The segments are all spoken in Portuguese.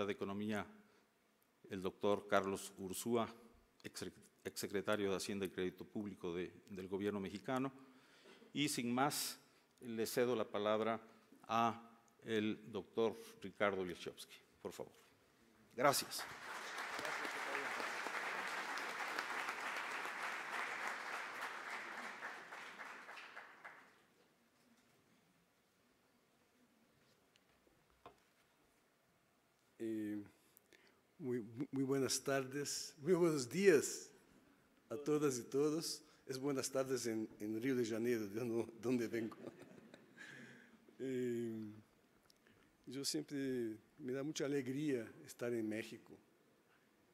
de Economía, el doctor Carlos Ursúa, exsecretario de Hacienda y Crédito Público del Gobierno mexicano. Y sin más, le cedo la palabra a el doctor Ricardo Wierchowski, por favor. Gracias. Muy buenas tardes, muy buenos días a todas y todos. Es buenas tardes en Río de Janeiro, de donde vengo. Yo siempre me da mucha alegría estar en México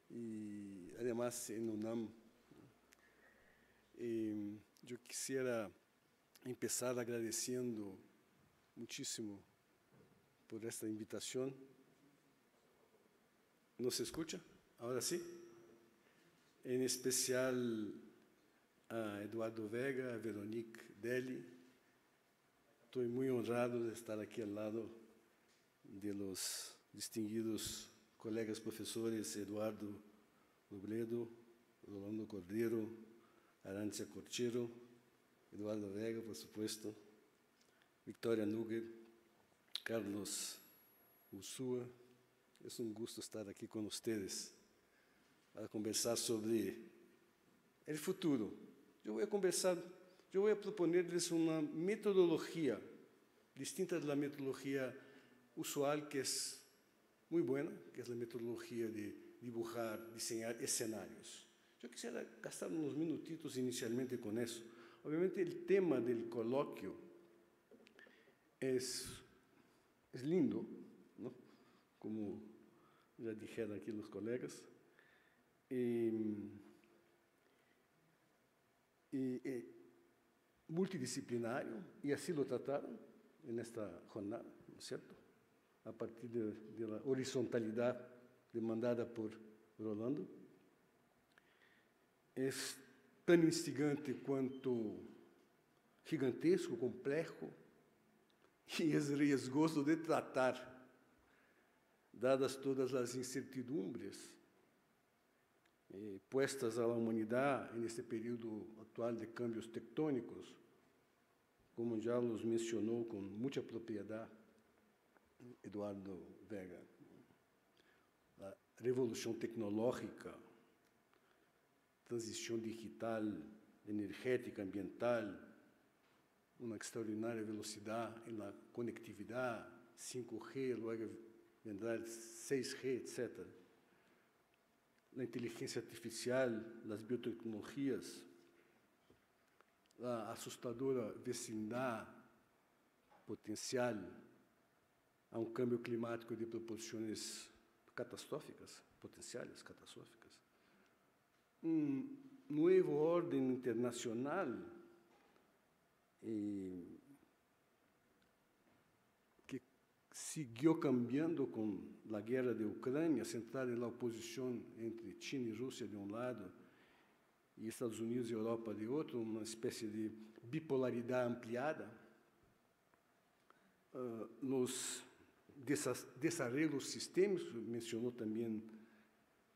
y además en UNAM. Yo quisiera empezar agradeciendo muchísimo por esta invitación. ¿No se escucha? ¿Ahora sí? En especial a Eduardo Vega, a Veronique Deli. Estoy muy honrado de estar aquí al lado de los distinguidos colegas profesores Eduardo Robledo, Rolando Cordeiro, Arancia Corchero, Eduardo Vega, por supuesto, Victoria Núger, Carlos Ursúa. Es un gusto estar aquí con ustedes para conversar sobre el futuro. Yo voy a proponerles una metodología distinta de la metodología usual, que es muy buena, que es la metodología de dibujar, diseñar escenarios. Yo quisiera gastar unos minutitos inicialmente con eso. Obviamente el tema del coloquio es lindo, ¿no? Como ya dijeron aquí los colegas, multidisciplinario, y así lo trataron en esta jornada, ¿no es cierto? A partir de la horizontalidad demandada por Rolando. Es tan instigante cuanto gigantesco, complejo, y es riesgoso de tratar, dadas todas as incertidumbres puestas à humanidade nesse período atual de cambios tectônicos, como já os mencionou com muita propriedade Eduardo Vega. A revolução tecnológica, transição digital, energética, ambiental, uma extraordinária velocidade na conectividade, 5G, luego vendrá el 6G, etc. La inteligencia artificial, las biotecnologías, la asustadora vecindad potencial a un cambio climático de proporciones catastróficas, potenciales catastróficas. Un nuevo orden internacional siguió cambiando con la guerra de Ucrania, centrada en la oposición entre China y Rusia de un lado y Estados Unidos y Europa de otro, una especie de bipolaridad ampliada. Los desarreglos sistémicos, mencionó también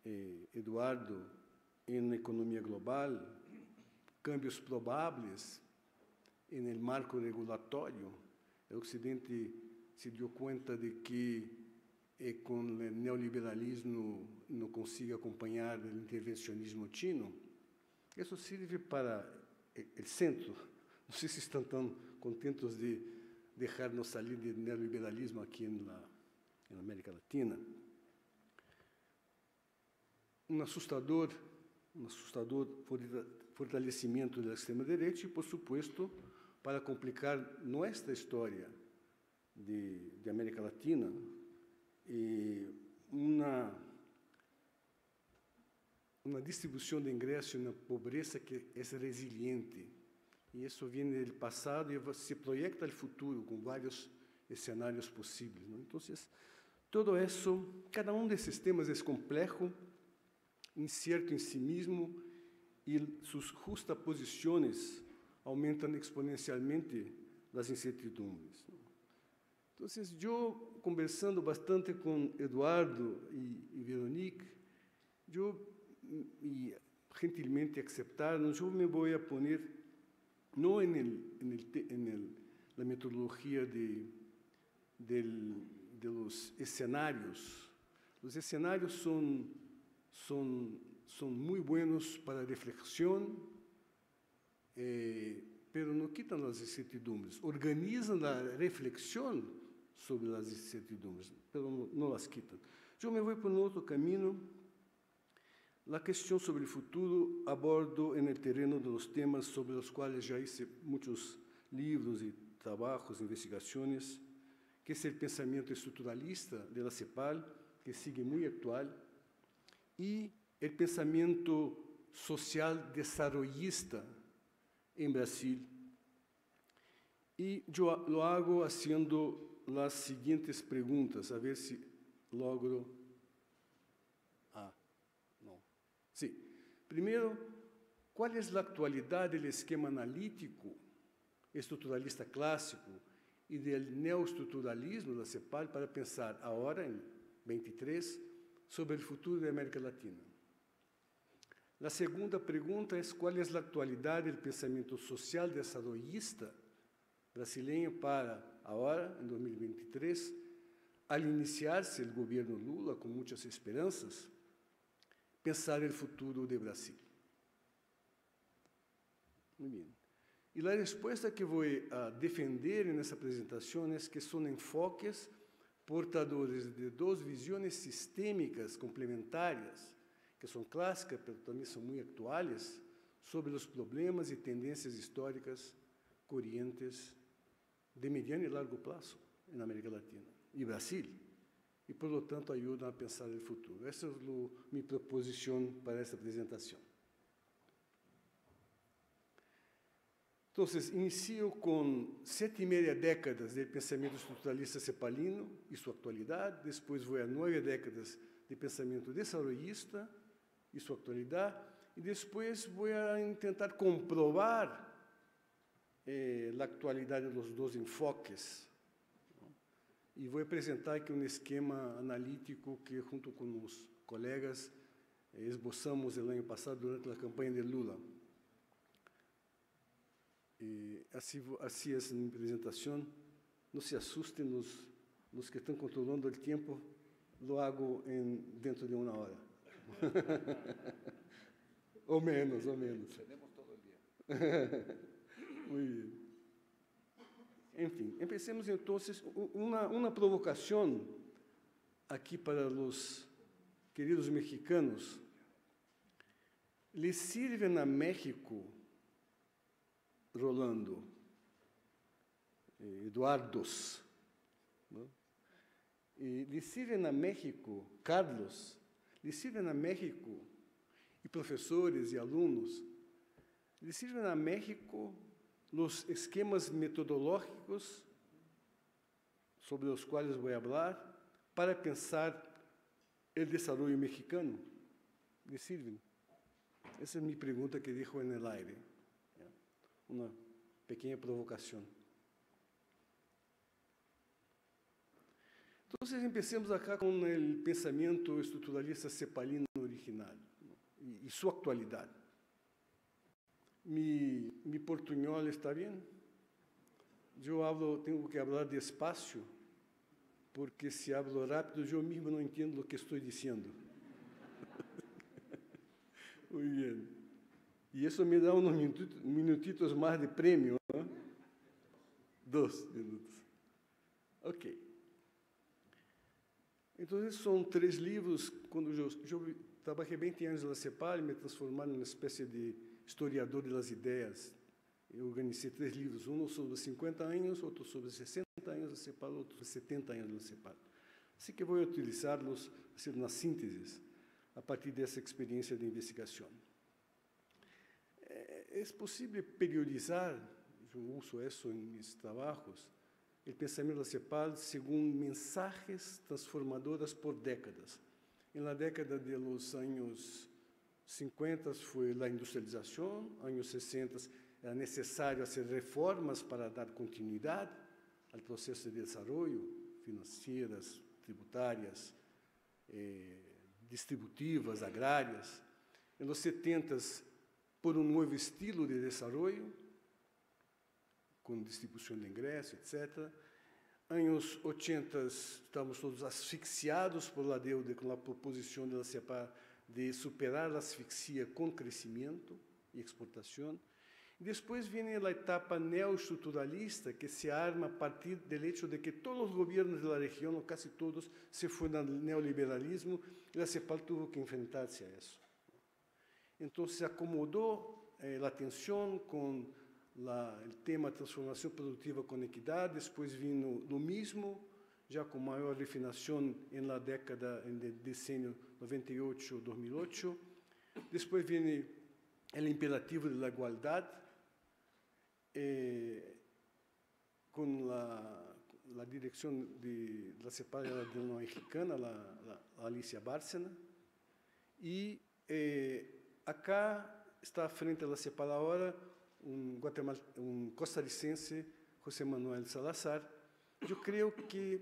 Eduardo, en la economía global, cambios probables en el marco regulatorio. El Occidente se dio cuenta de que con el neoliberalismo no consigue acompañar el intervencionismo chino. Eso sirve para el centro. No sé si están tan contentos de dejarnos salir del neoliberalismo aquí en América Latina. Un asustador fortalecimiento de la extrema derecha y, por supuesto, para complicar nuestra historia de América Latina, una distribución de ingresos y una pobreza que es resiliente. Y eso viene del pasado y se proyecta al futuro con varios escenarios posibles, ¿no? Entonces, todo eso, cada uno de esos temas es complejo, incierto en sí mismo, y sus justaposiciones aumentan exponencialmente las incertidumbres, ¿no? Então, eu, conversando bastante com Eduardo e Veronique, e gentilmente aceptaram, eu me vou a poner, não na metodologia de los escenarios. Los escenarios son muy buenos para reflexión, pero no quitan las incertidumbres. Organizan la reflexión sobre las incertidumbres, pero no las quitan. Yo me voy por un otro camino. La cuestión sobre el futuro abordo en el terreno de los temas sobre los cuales ya hice muchos libros y trabajos, investigaciones, que es el pensamiento estructuralista de la CEPAL, que sigue muy actual, y el pensamiento social desarrollista en Brasil. Y yo lo hago haciendo las siguientes preguntas, a ver si logro... no. Sí. Primero, ¿cuál es la actualidad del esquema analítico estructuralista clásico y del neoestructuralismo de la CEPAL para pensar ahora, en 23, sobre el futuro de América Latina? La segunda pregunta es cuál es la actualidad del pensamiento social desarrollista brasileño para ahora, en 2023, al iniciarse el gobierno Lula con muchas esperanzas, pensar el futuro de Brasil. Muy bien. Y la respuesta que voy a defender en esta presentación es que son enfoques portadores de dos visiones sistémicas complementarias, que son clásicas, pero también son muy actuales, sobre los problemas y tendencias históricas corrientes de mediano y largo plazo en América Latina y Brasil, y por lo tanto ayudan a pensar el futuro. Esa es mi proposición para esta presentación. Entonces, inicio con 7,5 décadas del pensamiento estructuralista cepalino y su actualidad, después voy a 9 décadas de pensamiento desarrollista y su actualidad, y después voy a intentar comprobar la actualidad de los dos enfoques, ¿no? Y voy a presentar aquí un esquema analítico que, junto con los colegas, esbozamos el año pasado durante la campaña de Lula. Así es mi presentación. No se asusten los que están controlando el tiempo, lo hago dentro de 1 hora. o menos. Tenemos todo el día. Muy bien. En fin, empecemos entonces una provocación aquí para los queridos mexicanos. ¿Les sirven a México, Rolando, Eduardos, ¿no? ¿Le sirven a México, Carlos? ¿Le sirven a México, y profesores y alumnos, le sirven a México los esquemas metodológicos sobre los cuales voy a hablar para pensar el desarrollo mexicano? ¿Le sirven? Esa es mi pregunta que dejo en el aire. Una pequeña provocación. Entonces, empecemos acá con el pensamiento estructuralista cepalino original, ¿no? y su actualidad. Mi portuñol está bien. Yo tengo que hablar despacio, porque si hablo rápido, yo mismo no entiendo lo que estoy diciendo. Muy bien. Y eso me da unos minutitos más de premio, ¿no? 2 minutos. Ok. Entonces, son 3 livros. Quando eu trabalhei 20 anos na CEPAL, me transformaram numa espécie de historiador das ideias. Eu organizei 3 livros, um sobre 50 anos, outro sobre 60 anos da CEPAL, outro sobre 70 anos da CEPAL. Assim que vou utilizá-los, assim, nas sínteses, a partir dessa experiência de investigação. É possível periodizar, eu uso isso em meus trabalhos, o pensamento da CEPAL segundo mensagens transformadoras por décadas. Na década de los anos 50 foi a industrialização, anos 60 era necessário fazer reformas para dar continuidade al proceso de desarrollo, financieras, tributarias, distributivas, agrarias. En los 70s, por un nuevo estilo de desarrollo, con distribución de ingresos, etc. Anos 80s, estamos todos asfixiados por la deuda, com a proposição da CEPAL de superar a asfixia com crescimento e exportação. Depois vem a etapa neoestruturalista, que se arma a partir do hecho de que todos os governos da região, ou quase todos, se foram ao neoliberalismo, e a CEPAL teve que enfrentar-se a isso. Então, se acomodou a atenção com o tema transformação produtiva com equidade, depois vino o mesmo, já com maior refinação na década, no decênio 98-2008. Depois vem o imperativo da igualdade, com a direção da CEPAL mexicana, a Alicia Bárcena, e acá está à frente da CEPAL agora um costarricense, José Manuel Salazar. Eu creio que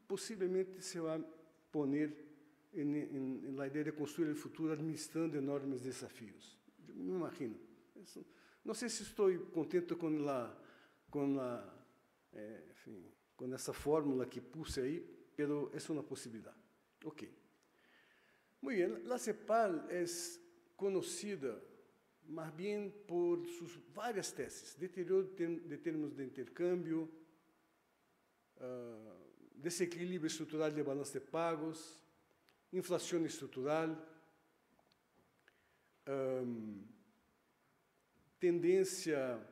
possivelmente se vai poner na ideia de construir o futuro administrando enormes desafios. Eu me imagino. Não sei se estou contente com essa fórmula que puse aí, mas é uma possibilidade. Ok. Muito bem. A CEPAL é conhecida mais bem por suas várias teses: deterioro de termos de intercâmbio, desequilíbrio estrutural de balança de pagos, inflação estrutural, tendência,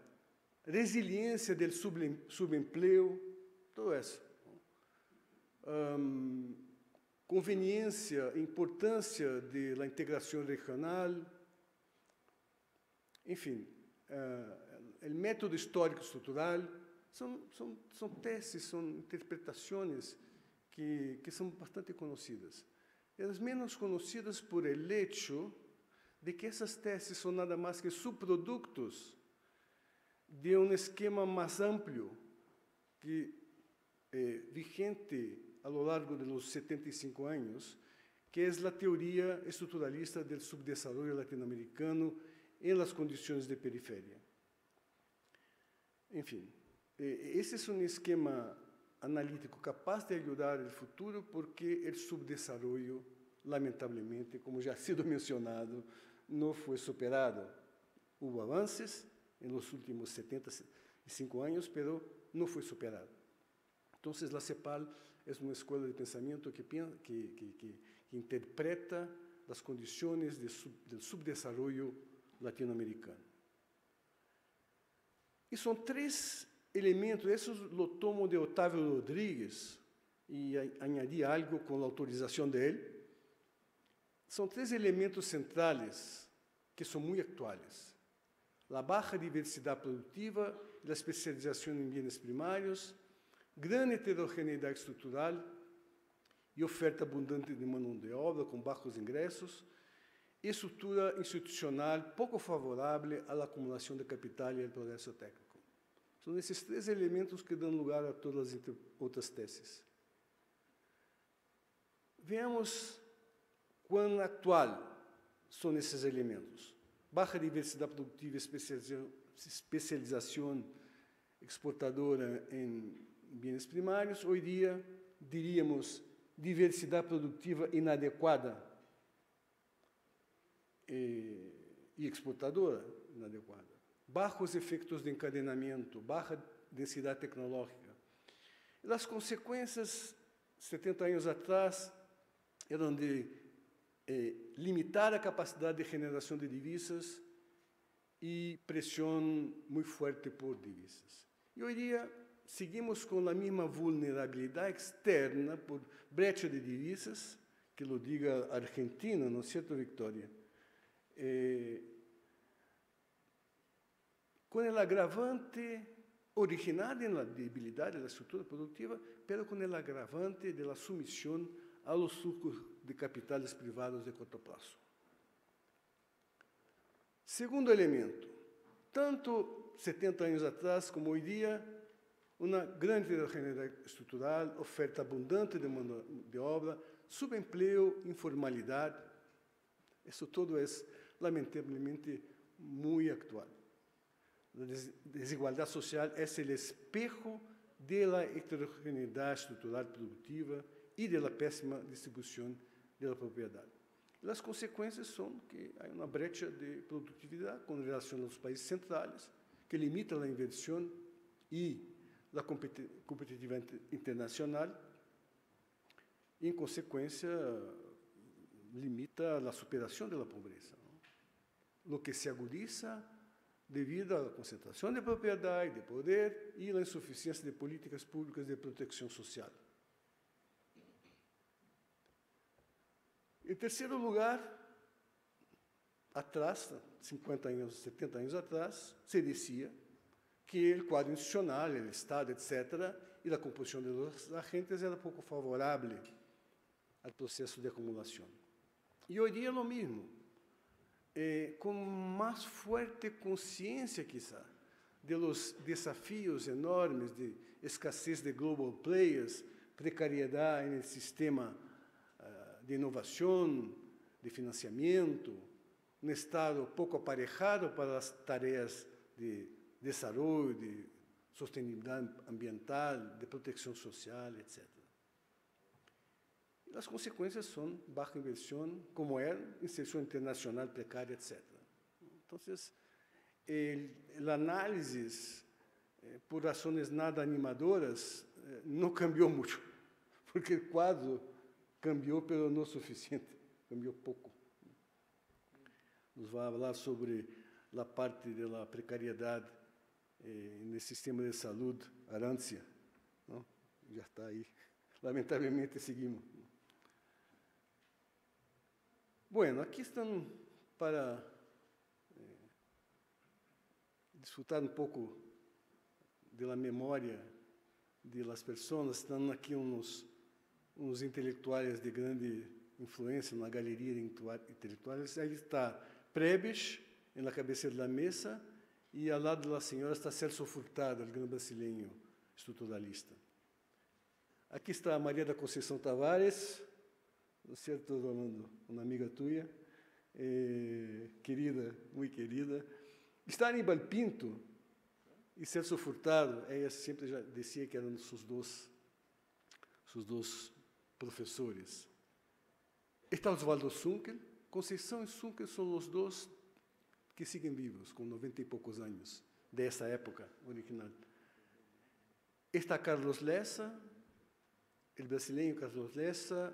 resiliência do subemprego, tudo isso. Conveniência, importância da integração regional, enfim, o método histórico estrutural, são teses, são interpretações que são bastante conhecidas. Elas menos conhecidas por el hecho de que essas teses são nada mais que subprodutos de um esquema mais amplo que vigente a lo largo de los 75 anos, que é a teoria estruturalista do subdesarrollo latino-americano em las condições de periferia. Enfim, esse é um esquema analítico capaz de ajudar o futuro, porque o subdesarrollo, lamentavelmente, como já ha sido mencionado, não foi superado. Houve avanços nos últimos 75 anos, mas não foi superado. Então, a CEPAL é uma escola de pensamento que interpreta as condições do subdesarrollo latino-americano. E são três elementos, isso lo tomo de Otávio Rodrigues, e añadi algo com a autorização dele. São três elementos centrais que são muito atuais: a baixa diversidade produtiva, a especialização em bens primários, grande heterogeneidade estrutural e oferta abundante de mão de obra com baixos ingressos, e estrutura institucional pouco favorável à acumulação de capital e ao progresso técnico. São esses três elementos que dão lugar a todas as outras teses. Veamos quão atual são esses elementos: baixa diversidade produtiva, especialização exportadora em bens primários. Hoje dia, diríamos, diversidade produtiva inadequada e exportadora inadequada. Baixos efeitos de encadenamento, baixa densidade tecnológica. E as consequências, 70 anos atrás, eram de limitar a capacidade de generação de divisas e pressão muito forte por divisas. E hoje dia seguimos com a mesma vulnerabilidade externa por brecha de divisas, que lo diga a Argentina, não é certo, Victoria? Com o agravante originado na debilidade da estrutura produtiva, mas com o agravante da submissão aos fluxos de capitais privados de curto prazo. Segundo elemento, tanto 70 anos atrás como hoje dia, uma grande heterogeneidade estrutural, oferta abundante de mão de obra, subemprego, informalidade. Isso tudo é, lamentavelmente, muito atual. A desigualdade social é o espejo da heterogeneidade estrutural produtiva e da péssima distribuição da propriedade. As consequências são que há uma brecha de produtividade com relação aos países centrais, que limita a inversão e a competitividade internacional, e, em consequência, limita a superação da pobreza, o que se agudiza devido à concentração de propriedade, de poder e à insuficiência de políticas públicas de proteção social. Em terceiro lugar, atrás, 50 anos, 70 anos atrás, se dizia que o quadro institucional, o Estado, etc., e a composição dos agentes era pouco favorável ao processo de acumulação. E hoje em dia é o mesmo, com mais forte consciência, quizá, de los desafios enormes de escassez de global players, precariedade no sistema de inovação, de financiamento, um Estado pouco aparejado para as tarefas de saúde, de sustentabilidade ambiental, de proteção social, etc. E as consequências são baixa inversão, como inserção internacional precária, etc. Então, a análise, por razões nada animadoras, não cambiou muito, porque o quadro cambiou, mas não o suficiente, cambiou pouco. Nos vai falar sobre a parte da precariedade no sistema de saúde, Arância, não? Já está aí. Lamentavelmente, seguimos. Bueno, aqui estão para desfrutar um pouco da memória das pessoas. Estão aqui uns intelectuais de grande influência na galeria de intelectuais. Aí está Prebisch, na cabeceira da mesa, e ao lado da senhora está Celso Furtado, o grande brasileiro estruturalista. Aqui está Maria da Conceição Tavares, não é certo, Rolando? Uma amiga tua, querida, muito querida. Está Aníbal Pinto e Celso Furtado, ela sempre já dizia que eram seus dois professores. Está Oswaldo Sunkel. Conceição e Sunkel são os dois que seguem vivos, com 90 e poucos anos, dessa época original. Está Carlos Lessa, o brasileiro Carlos Lessa,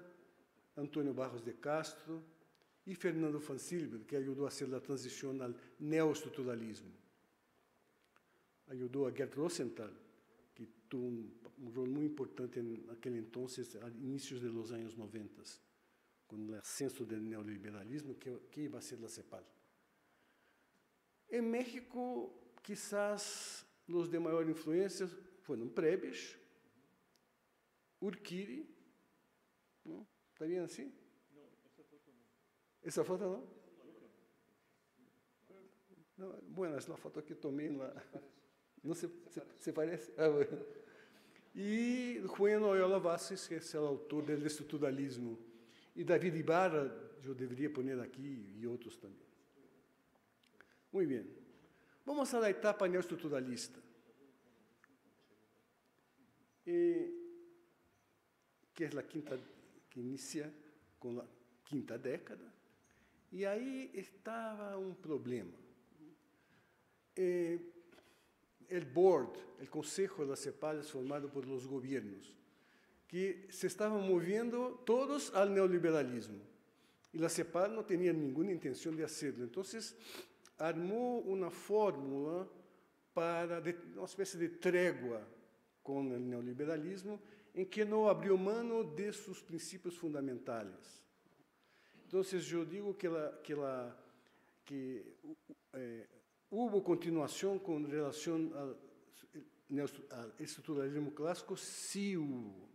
Antônio Barros de Castro e Fernando Fansilber, que ajudou a fazer a transição ao neoestruturalismo. Ajudou a Gerd Rosenthal, que teve um rol muito importante naquele entonces, a inícios dos anos 90, com o ascenso do neoliberalismo, que iba a ser a CEPAL. Em México, quizás os de maior influência foram Prebisch, Urquidi, ¿no? ¿Está bien así? No, esa foto no. ¿Esa foto no? No, bueno, es la foto que tomé en la... ¿No se parece? Ah, bueno. E Juan Loyola Vázquez, que é o autor do estruturalismo, e David Ibarra, eu deveria pôr aqui, e outros também. Muito bem. Vamos à etapa neoestruturalista, que é a quinta, que inicia com a quinta década, e aí estava um problema. O board, o Consejo de la CEPAL, es formado por los gobiernos, que se estaban moviendo todos al neoliberalismo. Y la CEPAL no tenía ninguna intención de hacerlo. Entonces, armó una fórmula para una especie de tregua con el neoliberalismo, en que no abrió mano de sus principios fundamentales. Entonces, yo digo que hubo continuação com relação ao estruturalismo clássico? Sim, hubo.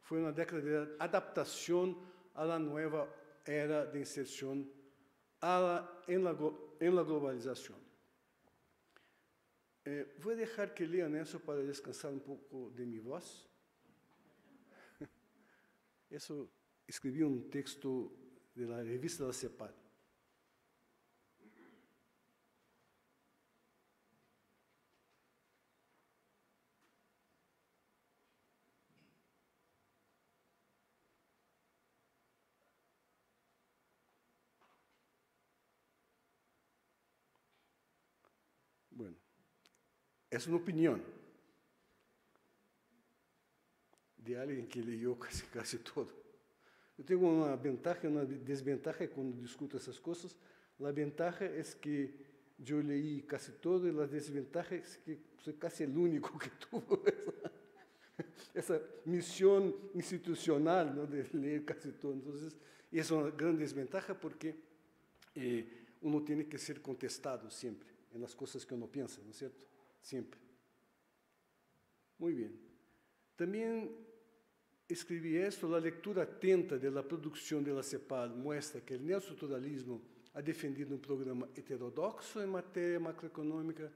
Foi uma década de adaptação à nova era de inserção em la globalização. Vou deixar que leiam isso para descansar pouco de minha voz. Isso, escrevi texto da revista da CEPAL. Bueno, es una opinión de alguien que leyó casi todo. Yo tengo una ventaja y una desventaja cuando discuto esas cosas. La ventaja es que yo leí casi todo y la desventaja es que soy casi el único que tuvo esa misión institucional, ¿no?, de leer casi todo. Entonces, y es una gran desventaja porque uno tiene que ser contestado siempre en las cosas que uno piensa, ¿no es cierto? Siempre. Muy bien. También escribí esto: la lectura atenta de la producción de la CEPAL muestra que el neoestructuralismo ha defendido un programa heterodoxo en materia macroeconómica,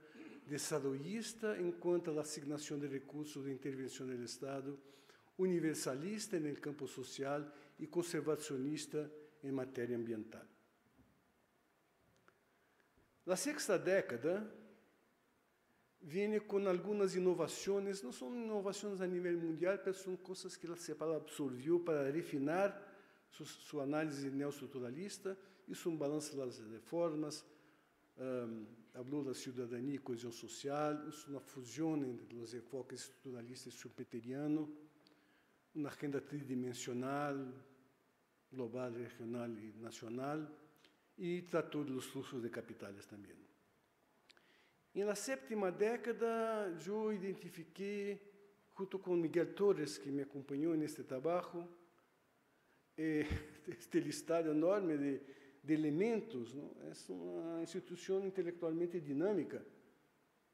desarrollista en cuanto a la asignación de recursos de intervención del Estado, universalista en el campo social y conservacionista en materia ambiental. La sexta década viene con algunas innovaciones, no son innovaciones a nivel mundial, pero son cosas que la CEPAL absorbió para refinar su análisis neoestructuralista, hizo un balance de las reformas, habló de la ciudadanía y cohesión social, hizo una fusión entre los enfoques estructuralista y schumpeteriano, una agenda tridimensional, global, regional y nacional, y trató de los flujos de capitales también. En la séptima década, yo identifiqué, junto con Miguel Torres, que me acompañó en este trabajo, este listado enorme de elementos, ¿no? Es una institución intelectualmente dinámica,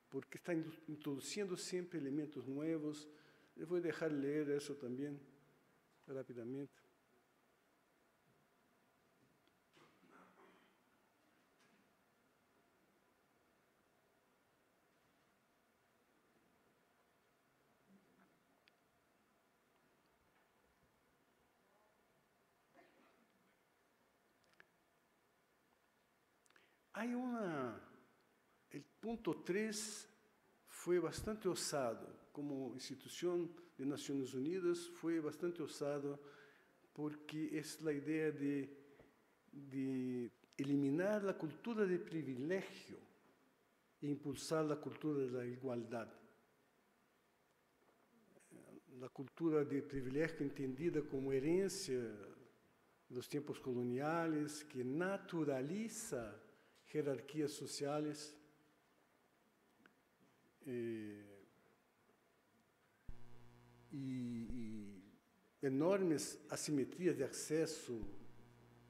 porque está introduciendo siempre elementos nuevos. Les voy a dejar leer eso también rápidamente. El punto 3 fue bastante osado, como institución de Naciones Unidas, fue bastante osado porque es la idea de eliminar la cultura de privilegio e impulsar la cultura de la igualdad. La cultura de privilegio entendida como herencia de los tiempos coloniales, que naturaliza jerarquías sociales, y enormes asimetrías de acceso,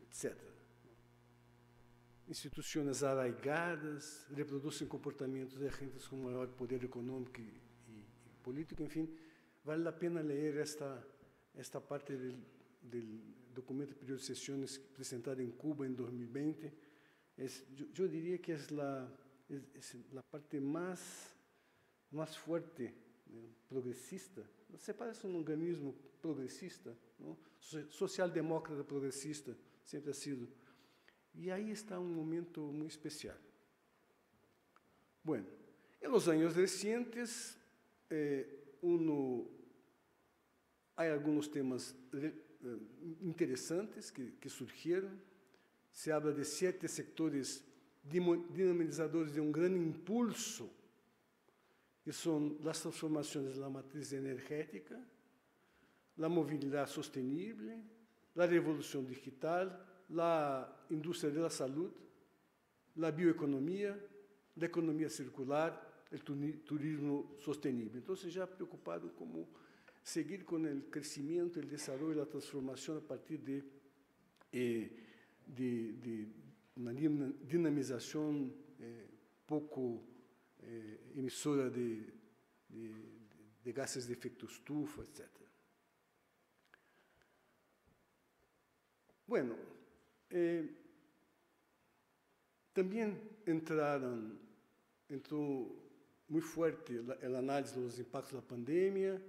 etc. Instituciones arraigadas reproducen comportamientos de agentes con mayor poder económico y político. En fin, vale la pena leer esta parte del documento de periodo de sesiones presentado en Cuba en 2020. Yo diría que es la parte más fuerte, progresista. La CEPAL es un organismo progresista, ¿no? Socialdemócrata progresista, siempre ha sido. Y ahí está un momento muy especial. Bueno, en los años recientes, hay algunos temas interesantes que surgieron. Se habla de 7 sectores dinamizadores de un gran impulso, que son las transformaciones de la matriz energética, la movilidad sostenible, la revolución digital, la industria de la salud, la bioeconomía, la economía circular, el turismo sostenible. Entonces, ya preocupado como seguir con el crecimiento, el desarrollo y la transformación a partir de una dinamización poco emisora de gases de efecto estufa, etc. Bueno, también entró muy fuerte el análisis de los impactos de la pandemia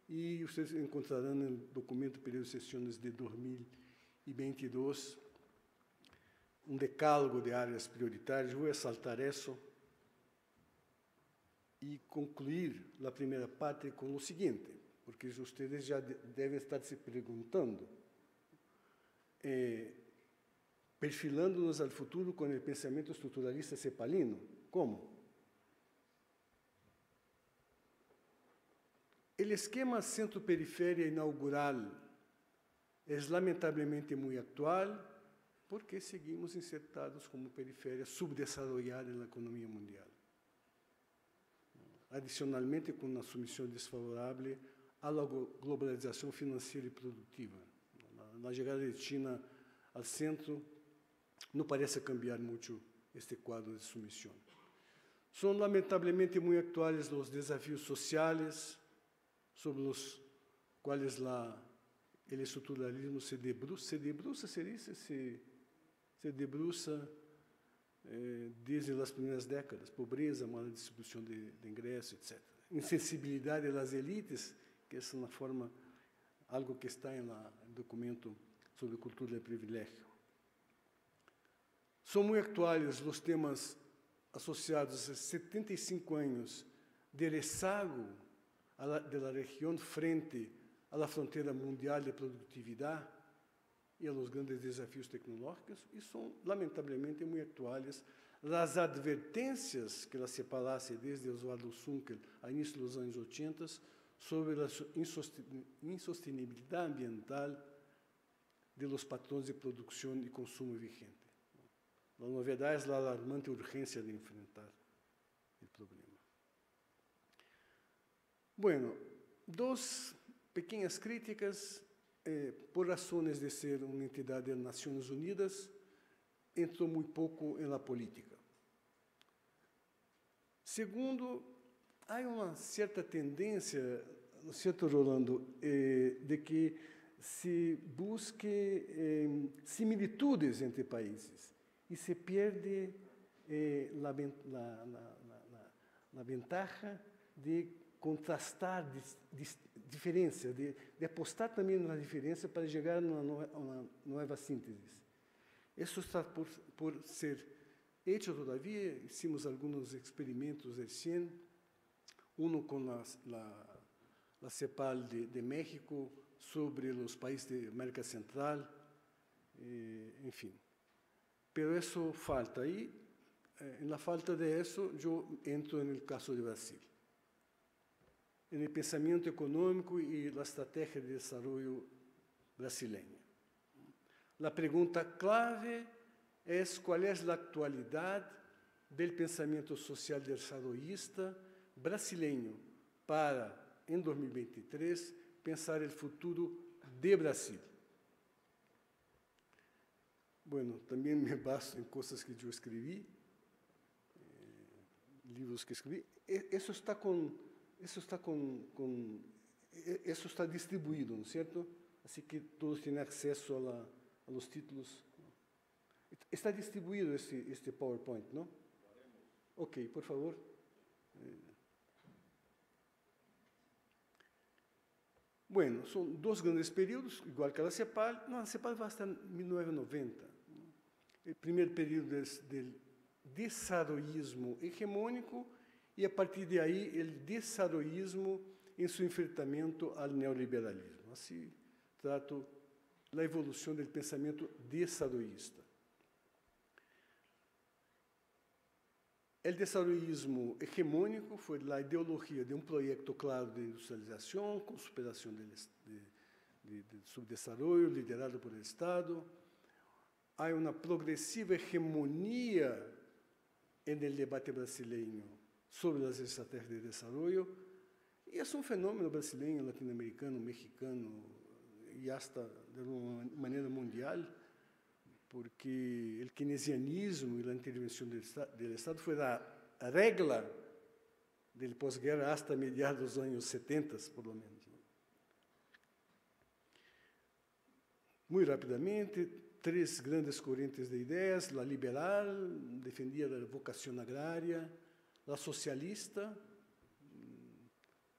y ustedes encontrarán en el documento Período de Sesiones de 2022 un decálogo de áreas prioritarias. Voy a saltar eso y concluir la primera parte con lo siguiente, porque ustedes ya deben estarse preguntando, perfilándonos al futuro con el pensamiento estructuralista cepalino. ¿Cómo? El esquema centro-periferia inaugural es lamentablemente muy actual porque seguimos insertados como periferia subdesarrollada en la economía mundial. Adicionalmente, con una sumisión desfavorable a la globalización financiera y productiva. La llegada de China al centro no parece cambiar mucho este cuadro de sumisión. Son lamentablemente muy actuales los desafíos sociales sobre los cuales el estructuralismo se debruça desde las primeras décadas: pobreza, mala distribución de ingresos, etc. Insensibilidad de las élites, que es una forma, algo que está en el documento sobre cultura del privilegio. Son muy actuales los temas asociados a 75 años de rezago de la región frente a la frontera mundial de productividad y a los grandes desafíos tecnológicos, y son lamentablemente muy actuales las advertencias que la CEPAL hace desde Oswaldo Zunkel a inicios de los años 80 sobre la insostenibilidad ambiental de los patrones de producción y consumo vigente. La novedad es la alarmante urgencia de enfrentar el problema. Bueno, dos pequeñas críticas. Por razones de ser una entidad de Naciones Unidas, entró muy poco en la política. Segundo, hay una cierta tendencia, ¿no es cierto, Rolando?, de que se busque similitudes entre países y se pierde la ventaja de contrastar diferencias, de apostar también en la diferencia para llegar a una nueva síntesis. Eso está por ser hecho todavía. Hicimos algunos experimentos recién, uno con la CEPAL de México sobre los países de América Central, en fin. Pero eso falta. Y en la falta de eso, yo entro en el caso de Brasil, en el pensamiento económico y la estrategia de desarrollo brasileña. La pregunta clave es cuál es la actualidad del pensamiento social desarrollista brasileño para, en 2023, pensar el futuro de Brasil. Bueno, también me baso en cosas que yo escribí, libros que escribí. Eso está distribuido, ¿no es cierto? Así que todos tienen acceso a los títulos. Está distribuido este PowerPoint, ¿no? Ok, por favor. Bueno, son dos grandes períodos, igual que la CEPAL. No, la CEPAL va hasta 1990. El primer periodo es del desarrollismo hegemónico, y a partir de ahí el desarrollismo en su enfrentamiento al neoliberalismo. Así trato la evolución del pensamiento desarrollista. El desarrollismo hegemónico fue la ideología de un proyecto claro de industrialización, con superación del subdesarrollo liderado por el Estado. Hay una progresiva hegemonía en el debate brasileño sobre las estrategias de desarrollo, y es un fenómeno brasileño, latinoamericano, mexicano, y hasta de una manera mundial, porque el keynesianismo y la intervención del Estado fue la regla del posguerra hasta mediados de los años 70, por lo menos. Muy rápidamente, tres grandes corrientes de ideas: la liberal, defendía la vocación agraria; la socialista,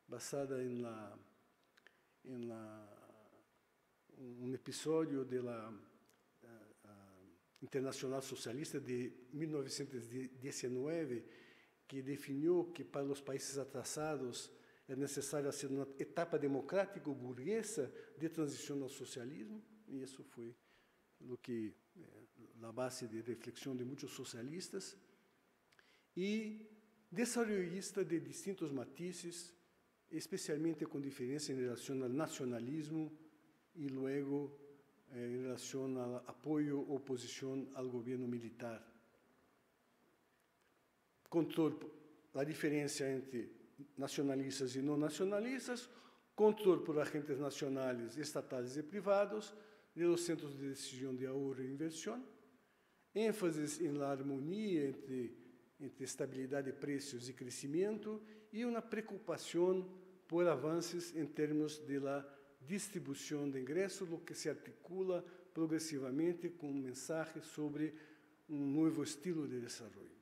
basada en un episodio de la Internacional Socialista de 1919, que definió que para los países atrasados es necesario hacer una etapa democrática burguesa de transición al socialismo, y eso fue la base de reflexión de muchos socialistas, y desarrollistas de distintos matices, especialmente con diferencia en relación al nacionalismo y luego en relación al apoyo o oposición al gobierno militar. Control, la diferencia entre nacionalistas y no nacionalistas, control por agentes nacionales, estatales y privados de los centros de decisión de ahorro e inversión, énfasis en la armonía entre estabilidad de precios y crecimiento, y una preocupación por avances en términos de la distribución de ingresos, lo que se articula progresivamente con un mensaje sobre un nuevo estilo de desarrollo.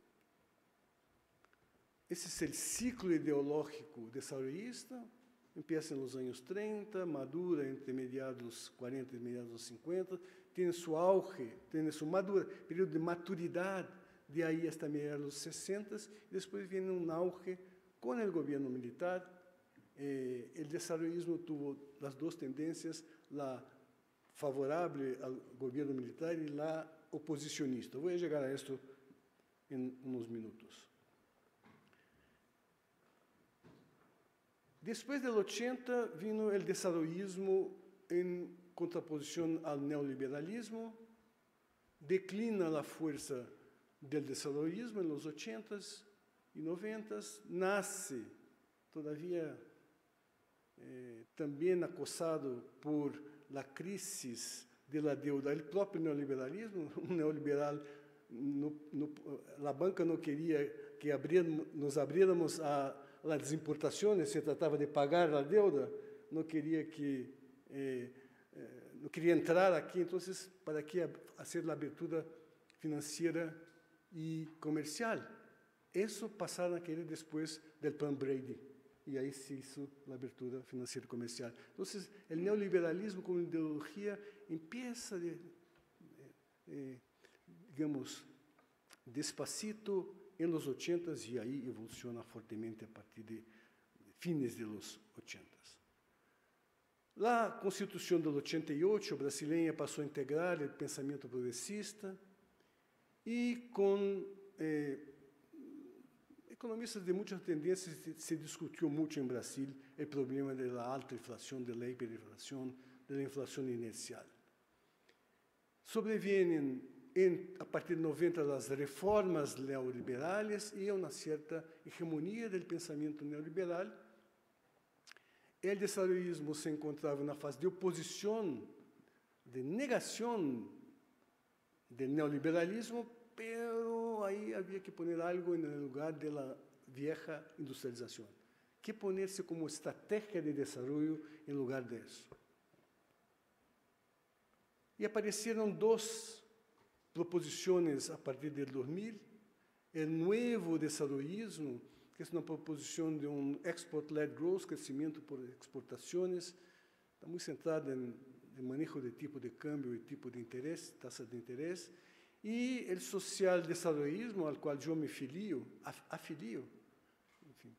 Ese es el ciclo ideológico desarrollista. Empieza en los años 30, madura entre mediados 40 y mediados 50, tiene su auge, tiene su periodo de maturidad, de ahí hasta mediados 60, y después viene un auge con el gobierno militar. El desarrollismo tuvo las dos tendencias, la favorable al gobierno militar y la oposicionista. Voy a llegar a esto en unos minutos. Después del 80 vino el desarrollismo en contraposición al neoliberalismo, declina la fuerza del desarrollismo en los 80s y 90s, nace todavía también acosado por la crisis de la deuda, el propio neoliberalismo, un neoliberal, la banca no quería que nos abriéramos a las importaciones, se trataba de pagar la deuda, no quería entrar aquí, entonces, ¿para qué hacer la abertura financiera y comercial? Eso pasaron a querer después del Plan Brady, y ahí se hizo la abertura financiera y comercial. Entonces, el neoliberalismo como ideología empieza, digamos, despacito en los 80s y ahí evoluciona fuertemente a partir de fines de los 80s. La Constitución del 88 brasileña pasó a integrar el pensamiento progresista y con economistas de muchas tendencias se discutió mucho en Brasil el problema de la alta inflación, de la hiperinflación, de la inflación inercial. Sobrevienen a partir de 90 las reformas neoliberales y una cierta hegemonía del pensamiento neoliberal. El desarrollismo se encontraba en una fase de oposición, de negación del neoliberalismo, pero ahí había que poner algo en el lugar de la vieja industrialización. Que ponerse como estrategia de desarrollo en lugar de eso. Y aparecieron dos proposiciones a partir del 2000, el nuevo desarrollismo, que es una proposición de un export-led growth, crecimiento por exportaciones, está muy centrada en el manejo de tipo de cambio y tipo de interés, tasas de interés, y el social desarrollismo al cual yo me afilio, en fin,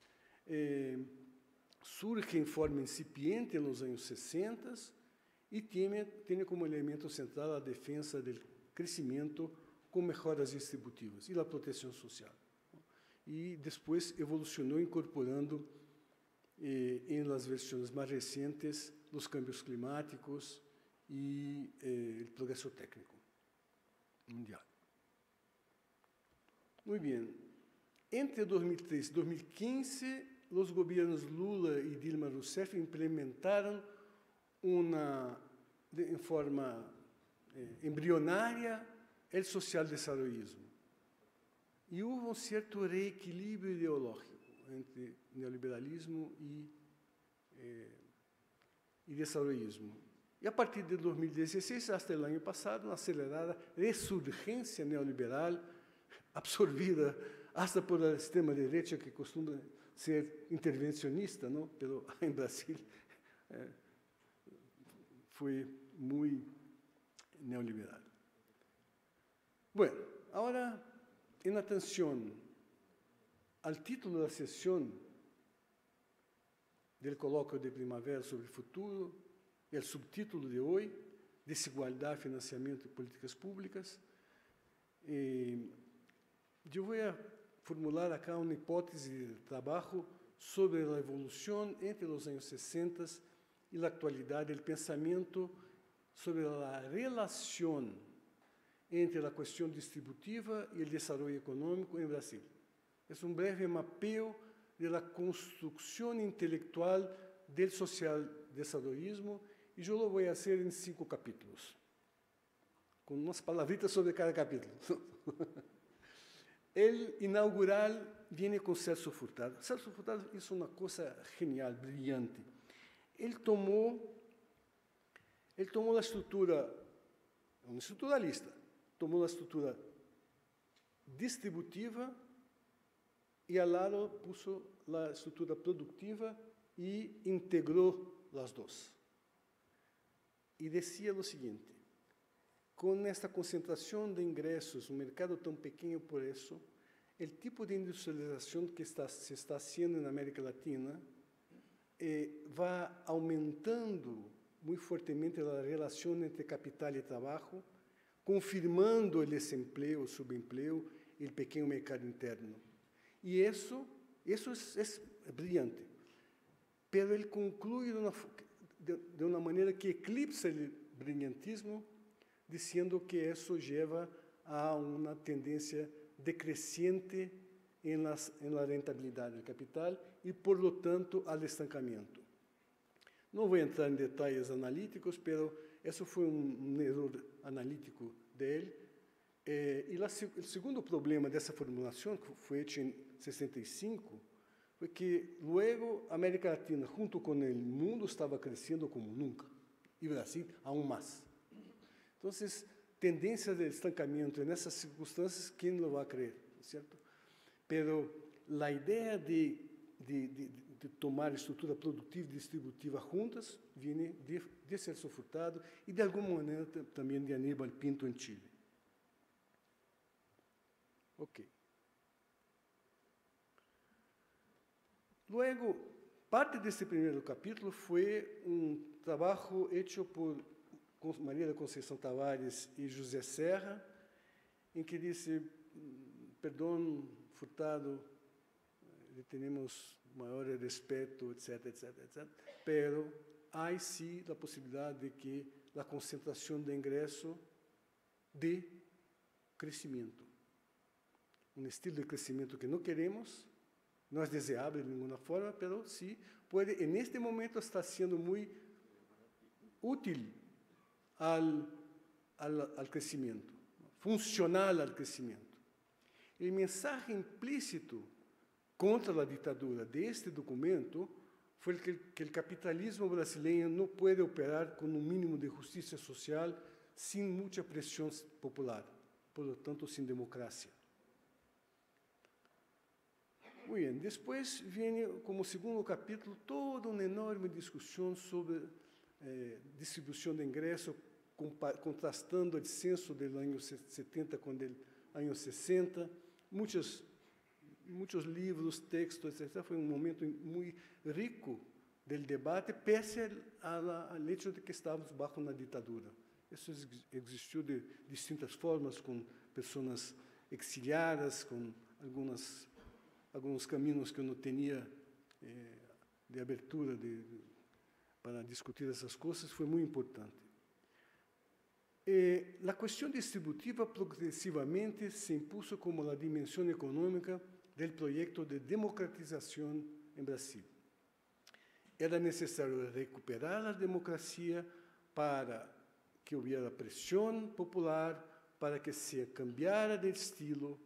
surge en forma incipiente en los años 60 y tiene como elemento central la defensa del crecimiento con mejoras distributivas y la protección social. Y después evolucionó incorporando en las versiones más recientes los cambios climáticos y el progreso técnico mundial. Muy bien. Entre 2003 y 2015, los gobiernos Lula y Dilma Rousseff implementaron en forma embrionaria el socialdesarrollismo. Y hubo un cierto reequilibrio ideológico entre neoliberalismo y desarrollismo. Y a partir de 2016 hasta el año pasado, una acelerada resurgencia neoliberal absorbida hasta por la extrema derecha que ser intervencionista, não? Pero em Brasil foi muito neoliberal. Bueno, agora, em atenção ao título da sessão do colóquio de primavera sobre o futuro, e o subtítulo de hoje, Desigualdade, Financiamento e Políticas Públicas, eu vou formular aqui uma hipótese de trabalho sobre a evolução entre os anos 60 e a atualidade, o pensamento sobre a relação entre a questão distributiva e o desenvolvimento econômico em Brasil. É um breve mapeio da construção intelectual do social-desenvolvismo e eu lo vou fazer em 5 capítulos, com umas palavritas sobre cada capítulo. O inaugural vem com Celso Furtado. Celso Furtado hizo uma coisa genial, brilhante. Ele tomou a estrutura, um estruturalista, tomou a estrutura distributiva e ao lado puso a estrutura produtiva e integrou as duas. E dizia o seguinte: com esta concentração de ingressos, um mercado tão pequeno por isso, o tipo de industrialização que se está haciendo na América Latina vai aumentando muito fortemente a relação entre capital e trabalho, confirmando o desemprego, o subemprego e o pequeno mercado interno. E isso é brilhante. Pero ele conclui de uma maneira que eclipsa o brilhantismo, dizendo que isso leva a uma tendência decrescente em la rentabilidade do capital e, por lo tanto, ao estancamento. Não vou entrar em detalhes analíticos, pero isso foi um erro analítico dele. E o segundo problema dessa formulação, que foi feita em 65, foi que, logo, a América Latina, junto com o mundo, estava crescendo como nunca, e o Brasil, aún mais. Então, tendência de estancamento nessas circunstâncias, quem não vai crer, certo? Pero a ideia de tomar estrutura produtiva e distributiva juntas vem de Celso Furtado e, de alguma maneira, também de Aníbal Pinto em Chile. Ok. Luego, parte deste primeiro capítulo foi um trabalho feito por Maria da Conceição Tavares e José Serra, em que disse: perdão, Furtado, lhe temos maior respeito, etc., etc., etc., pero há sim a possibilidade de que a concentração de ingresso dê crescimento. Um estilo de crescimento que não queremos, não é desejável de nenhuma forma, pero sim pode, neste momento, está sendo muito útil ao crescimento, funcional ao crescimento. O mensagem implícito contra a ditadura deste documento foi que o capitalismo brasileiro não pode operar com um mínimo de justiça social sem muita pressão popular, por lo tanto, sem democracia. Muito bem, depois vem, como segundo capítulo, toda uma enorme discussão sobre distribuição de ingressos, contrastando o censo dos anos 70 com os anos 60, muitos livros, textos, etc. Foi um momento muito rico do debate, pese ao hecho de que estávamos bajo uma ditadura. Isso existiu de distintas formas, com pessoas exiliadas, com alguns caminhos que eu não tinha de abertura para discutir essas coisas, foi muito importante. A questão distributiva progressivamente se impuso como a dimensão econômica do projeto de democratização em Brasil. Era necessário recuperar a democracia para que houvesse pressão popular, para que se cambiara de estilo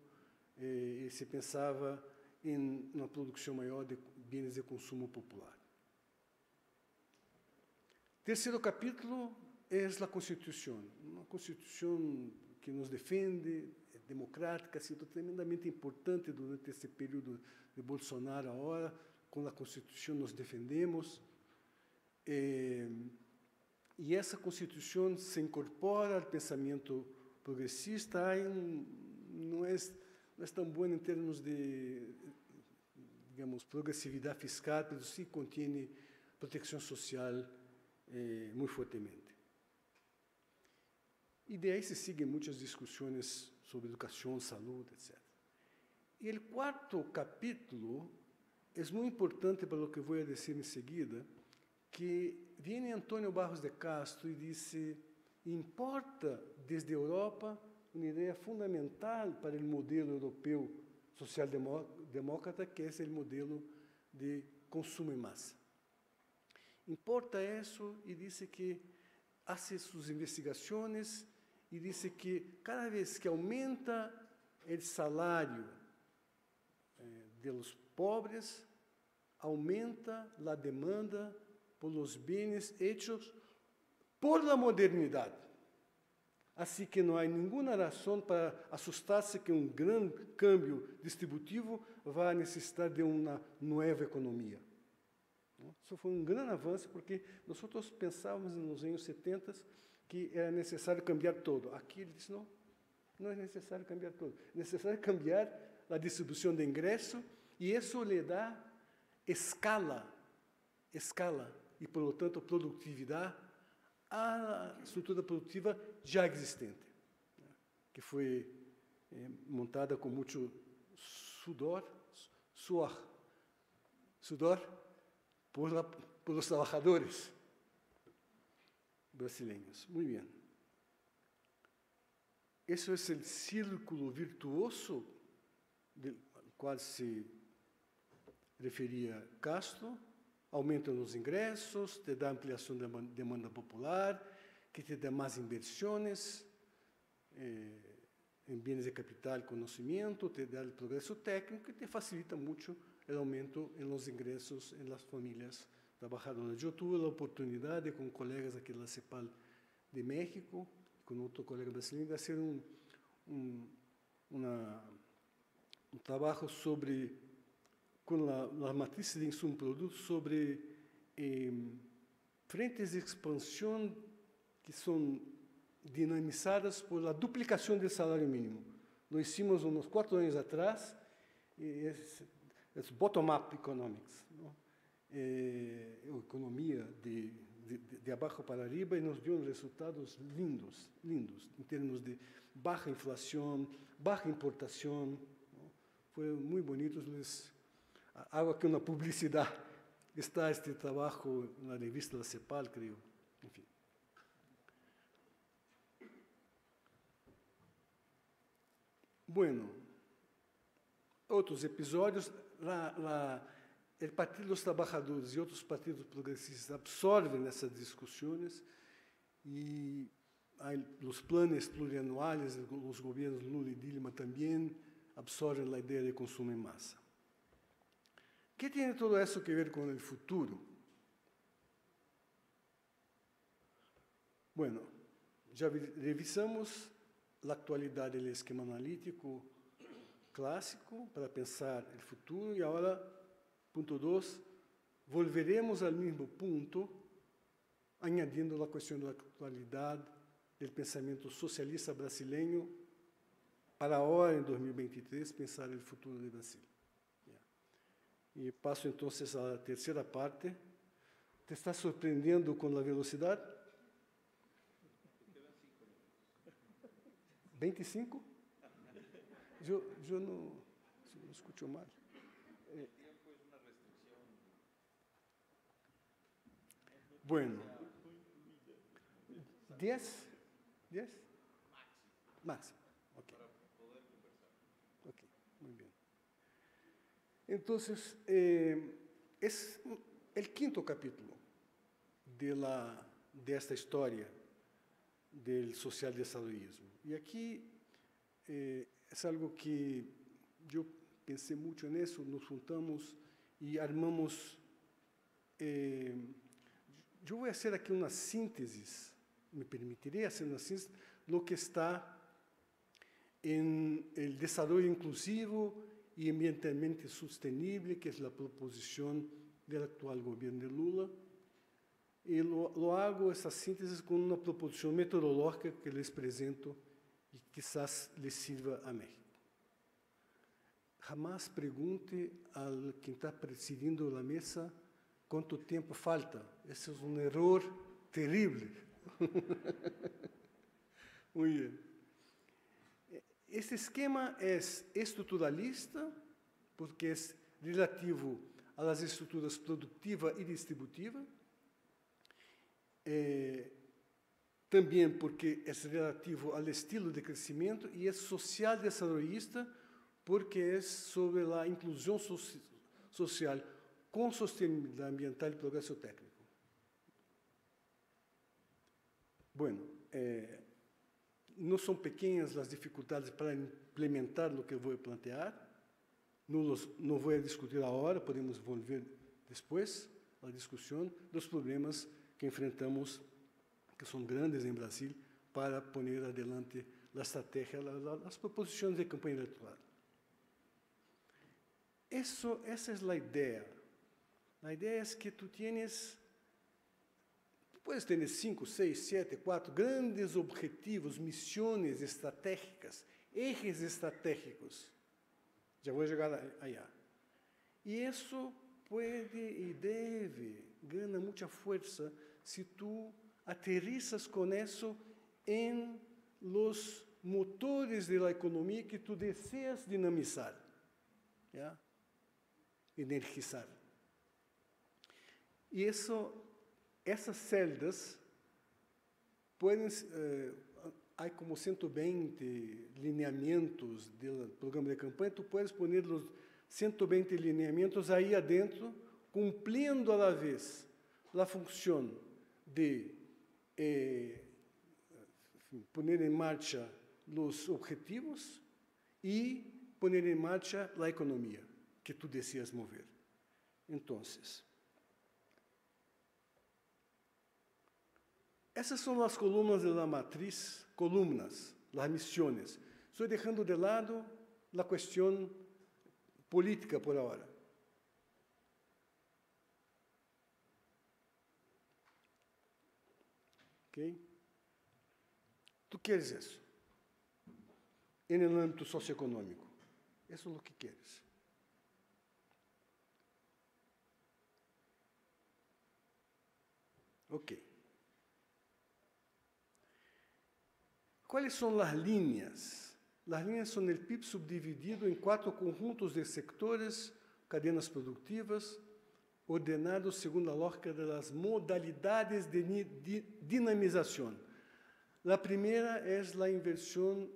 e se pensava em uma produção maior de bens de consumo popular. Terceiro capítulo é a Constituição, uma Constituição que nos defende democrática ha sido tremendamente importante durante esse período de Bolsonaro agora. Com a Constituição nos defendemos. E essa Constituição se incorpora ao pensamento progressista. Não é tão bom em termos de, digamos, progressividade fiscal, mas sim contém proteção social muito fortemente. E daí se seguem muitas discussões sobre educação, saúde, etc. E o quarto capítulo é muito importante para o que vou dizer em seguida, que vem Antônio Barros de Castro e disse: importa desde a Europa uma ideia fundamental para o modelo europeu social-demócrata, que é o modelo de consumo em massa. Importa isso, e disse que hace suas investigações e disse que cada vez que aumenta o salário de los pobres, aumenta a demanda por los bienes hechos por la modernidade. Assim que não há nenhuma razão para assustar-se que um grande câmbio distributivo vai necessitar de uma nova economia. Isso foi um grande avanço, porque nós pensávamos nos anos 70 que era necessário cambiar todo. Aqui ele disse: não é necessário cambiar todo. É necessário cambiar a distribuição de ingresso, e isso lhe dá escala, e, por lo tanto, produtividade à estrutura produtiva já existente, que foi montada com muito sudor por os trabalhadores brasileiros. Muito bem. Esse é o círculo virtuoso ao qual se referia Castro. Aumenta os ingressos, te dá ampliação da demanda popular, que te dá mais inversões em bens de capital e conhecimento, te dá o progresso técnico e te facilita muito o aumento em los ingressos em las famílias trabalhadoras. Eu tive a oportunidade, com colegas aqui da CEPAL de México, com outro colega brasileiro, de fazer um trabalho sobre, com a matriz de insumo produto, sobre frentes de expansão que são dinamizadas por a duplicação do salário mínimo. Nós hicimos uns 4 anos atrás, é bottom-up economics, economia de abaixo para arriba, e nos deu resultados lindos, em termos de baixa inflação, baixa importação. Foi muito bonito. Hago aqui uma publicidade. Está este trabalho na revista da CEPAL, creio. Enfim. Bueno, outros episódios. O Partido dos Trabalhadores e outros partidos progressistas absorvem essas discussões, e os planos plurianuais dos governos Lula e Dilma também absorvem a ideia de consumo em massa. O que tem todo isso a ver com o futuro? Bueno, já revisamos a atualidade do esquema analítico clássico para pensar o futuro, e agora, ponto 2, volveremos ao mesmo ponto, añadindo a questão da atualidade do pensamento socialista brasileiro para agora, em 2023, pensar o futuro do Brasil. E passo, então, à terceira parte. Te está surpreendendo com a velocidade? 25? Eu não escuto mal. Bueno. 10? 10? Máximo. Ok. Ok, muito bem. Então, é o quinto capítulo desta história do social-desarrollismo. E aqui é algo que eu pensei muito nisso, nos juntamos e armamos. Eu vou fazer aqui uma síntese, me permitirei fazer uma síntese do que está en el desarrollo inclusivo y ambientalmente sostenible, que es la proposición del actual gobierno de Lula. Y lo hago, esa síntesis, con una proposición metodológica que les presento y quizás les sirva a México. Jamás pregunte al quien está presidiendo la mesa cuánto tiempo falta. Ese es un error terrible. Muy bien. Este esquema es estruturalista, porque es relativo a las estructuras productiva y distributiva. También porque es relativo al estilo de crecimiento, y es social desarrollista porque es sobre la inclusión social con sostenibilidad ambiental y progreso técnico. Bueno, no son pequeñas las dificultades para implementar lo que voy a plantear. No voy a discutir ahora, podemos volver después a la discusión dos problemas que enfrentamos, que son grandes en Brasil, para poner adelante la estrategia, las proposiciones de campaña electoral. Esa es la idea. La idea es que tú puedes tener 5, 6, 7, 4 grandes objetivos, misiones estratégicas, ejes estratégicos. Ya voy a llegar allá. Y eso puede y debe, gana mucha fuerza si tú aterrizas con eso en los motores de la economía que tú deseas dinamizar, ¿ya? Energizar. Y esas celdas pueden, hay como 120 lineamientos del programa de campaña, tú puedes poner los 120 lineamientos ahí adentro, cumpliendo a la vez la función de poner en marcha los objetivos y poner en marcha la economía que tú deseas mover. Entonces, essas são as colunas da matriz, las misiones. Estoy dejando de lado la cuestión política por ahora. ¿Okay? Tú quieres eso en el ámbito socioeconómico. Eso es lo que quieres. Ok. ¿Cuáles son las líneas? Las líneas son el PIB subdividido en 4 conjuntos de sectores, cadenas productivas, ordenados según la lógica de las modalidades de dinamización. La primera es la inversión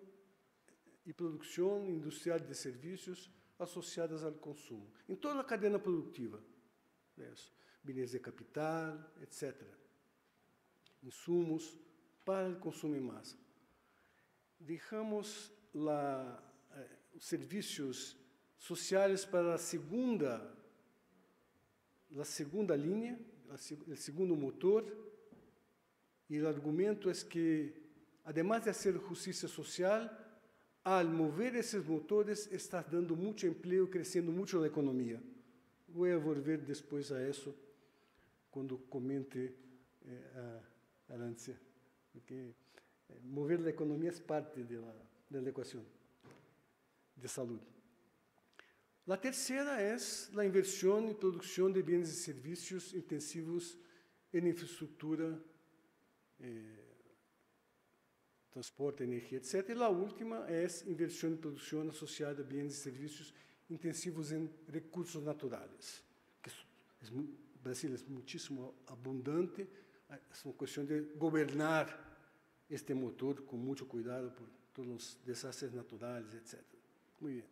y producción industrial de servicios asociadas al consumo. En toda la cadena productiva, bienes de capital, etc. Insumos para el consumo en masa. Dejamos servicios sociales para la segunda línea, el segundo motor, y el argumento es que, además de hacer justicia social, al mover esos motores, estás dando mucho empleo, creciendo mucho la economía. Voy a volver después a eso cuando comente a Lancia, porque mover la economía es parte de la ecuación de salud. La tercera es la inversión y producción de bienes y servicios intensivos en infraestructura, transporte, energía, etc. Y la última es inversión y producción asociada a bienes y servicios intensivos en recursos naturales. Brasil es muchísimo abundante, es una cuestión de gobernar este motor con mucho cuidado por todos los desastres naturales, etc. Muy bien.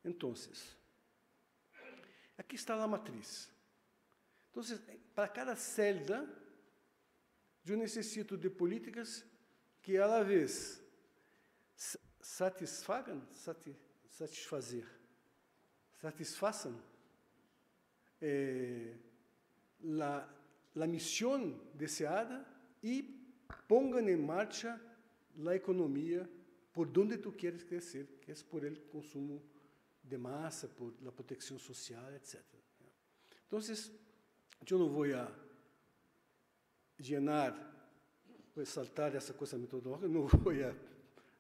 Entonces, aquí está la matriz. Entonces, para cada celda, yo necesito de políticas que a la vez satisfaçam la misión deseada y pongan en marcha la economía por donde tú quieres crecer, que es por el consumo de masa, por la protección social, etc. Entonces, yo no voy a llenar, voy a saltar esa cosa metodológica, no voy a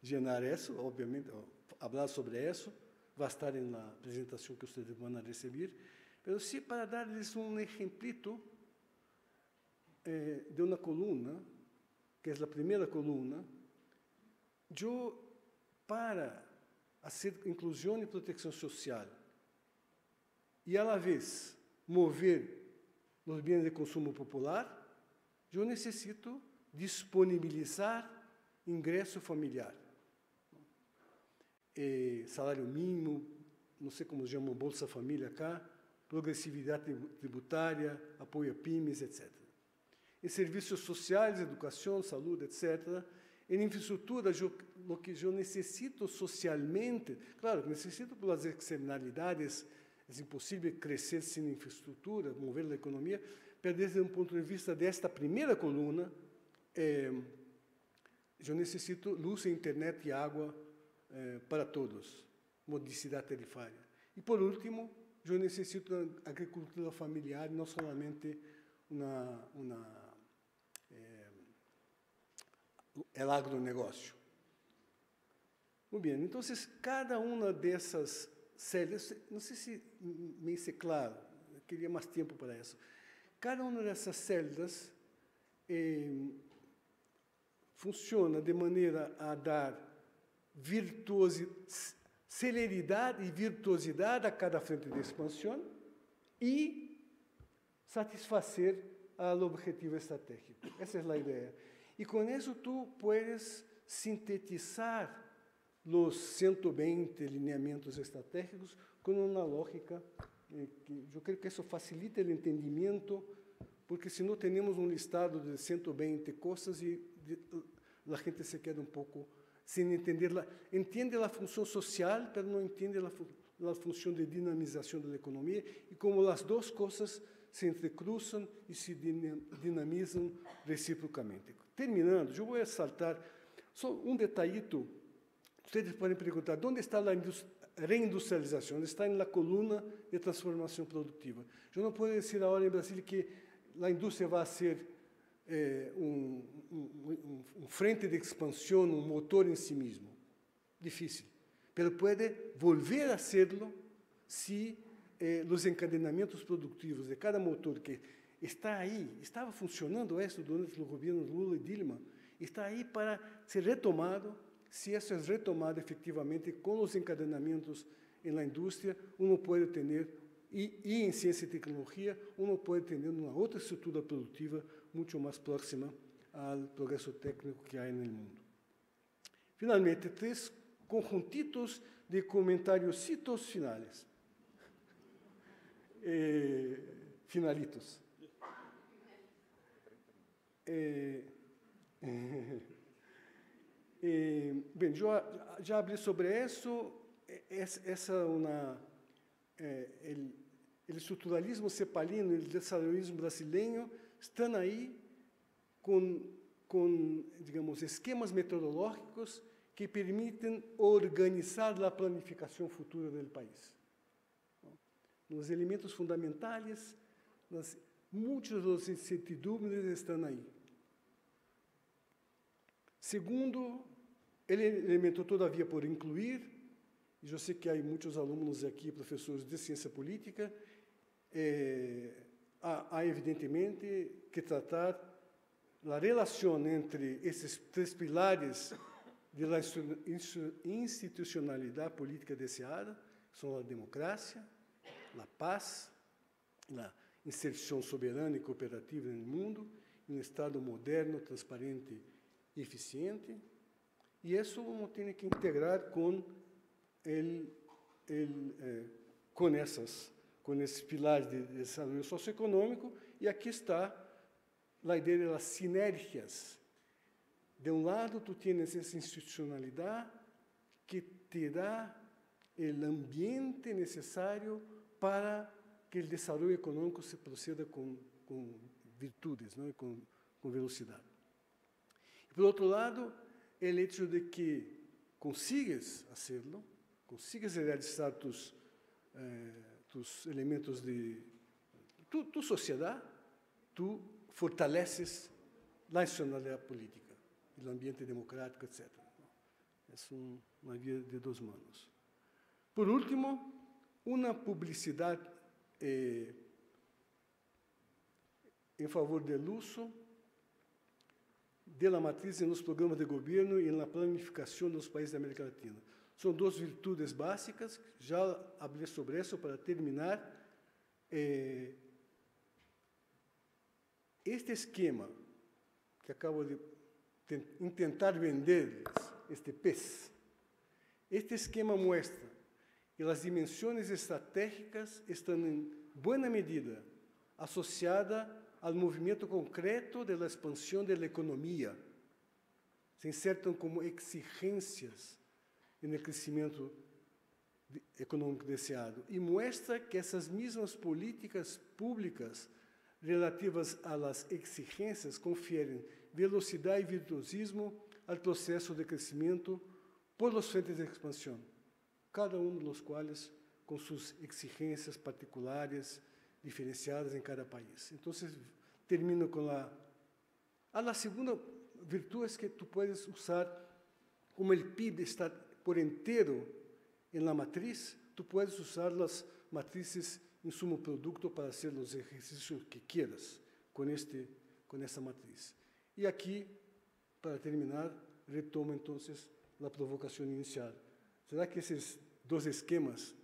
llenar eso, obviamente, hablar sobre eso, va a estar en la presentación que ustedes van a recibir, pero sí para darles un ejemplito de una columna, que es la primera columna. Yo, para hacer inclusión y protección social y a la vez mover los bienes de consumo popular, yo necesito disponibilizar ingreso familiar. Salário mínimo, não sei como chamam, Bolsa Família acá, progressividade tributária, apoio a pymes, etc. Em serviços sociais, educação, saúde, etc. Em infraestrutura, o que eu necessito socialmente, claro, necessito pelas externalidades, é impossível crescer sem infraestrutura, mover a economia, mas desde um ponto de vista desta primeira coluna, eu necessito luz, internet e água para todos, modicidade tarifária. E, por último, eu necessito agricultura familiar, não somente el agronegócio. Muito bem, então, cada uma dessas células, não sei se me hice claro, eu queria mais tempo para isso. Cada uma dessas células funciona de maneira a dar celeridade e virtuosidade a cada frente de expansão e satisfazer o objetivo estratégico. Essa é a ideia. E com isso tu puedes sintetizar os 120 lineamentos estratégicos com uma lógica que eu creio que isso facilita o entendimento, porque senão temos um listado de 120 coisas e a gente se queda um pouco sem entender. Entende a função social, mas não entende a função de dinamização da economia e como as duas coisas se entrecruzam e se dinamizam reciprocamente. Terminando, eu vou saltar só um detalhito. Vocês podem perguntar, onde está a reindustrialização? Está na coluna de transformação produtiva. Eu não posso dizer agora em Brasília que a indústria vai ser frente de expansão, um motor em si mesmo. Difícil. Mas pode volver a serlo se os encadenamentos produtivos de cada motor que está aí, estava funcionando isso durante o governo Lula e Dilma, está aí para ser retomado. Se isso é retomado efetivamente com os encadenamentos na indústria, uno pode ter, e em ciência e tecnologia, uno pode ter uma outra estrutura produtiva muito mais próxima ao progresso técnico que há no mundo. Finalmente, 3 conjuntitos de comentários finais. Finalitos. Bem, já abri sobre isso. Essa é o estruturalismo cepalino e o desarrollismo brasileiro estão aí com, digamos, esquemas metodológicos que permitem organizar a planificação futura do país. Os elementos fundamentais, muitas das incertidumbres estão aí. Segundo, elemento todavia por incluir, e eu sei que há muitos alunos aqui, professores de ciência política, há evidentemente que tratar a relação entre esses 3 pilares da institucionalidade política deseada, são a democracia, a paz, a inserção soberana e cooperativa no mundo, um Estado moderno, transparente e eficiente, e isso uno tem que integrar com esses pilares de desenvolvimento socioeconômico, e aqui está a ideia das sinérgias. De um lado, tu tens essa institucionalidade que te dá o ambiente necessário para que o desenvolvimento econômico se proceda com virtudes, não? Com velocidade. Por outro lado, o hecho de que, consigues hacerlo, consigues realizar tus elementos de tu sociedade, tu fortaleces a nacionalidade política, o ambiente democrático, etc. É uma via de duas mãos. Por último, uma publicidade em favor do uso da matriz nos programas de governo e na planificação dos países da América Latina. São duas virtudes básicas, já falei sobre isso para terminar. Este esquema que acabo de tentar vender, este PES, este esquema mostra que as dimensões estratégicas estão, em boa medida, associadas ao movimento concreto da expansão da economia, se insertam como exigências no crescimento econômico desejado, e mostra que essas mesmas políticas públicas relativas às exigências conferem velocidade e virtuosismo ao processo de crescimento por os frentes de expansão, cada um dos quais com suas exigências particulares, diferenciadas em cada país. Então, termino com a segunda virtude que tu puedes usar, como o PIB está por inteiro na matriz, tu puedes usar as matrizes em sumo produto para fazer os exercícios que quieras com essa matriz. E aqui, para terminar, retomo, então, a provocação inicial. Será que esses dois esquemas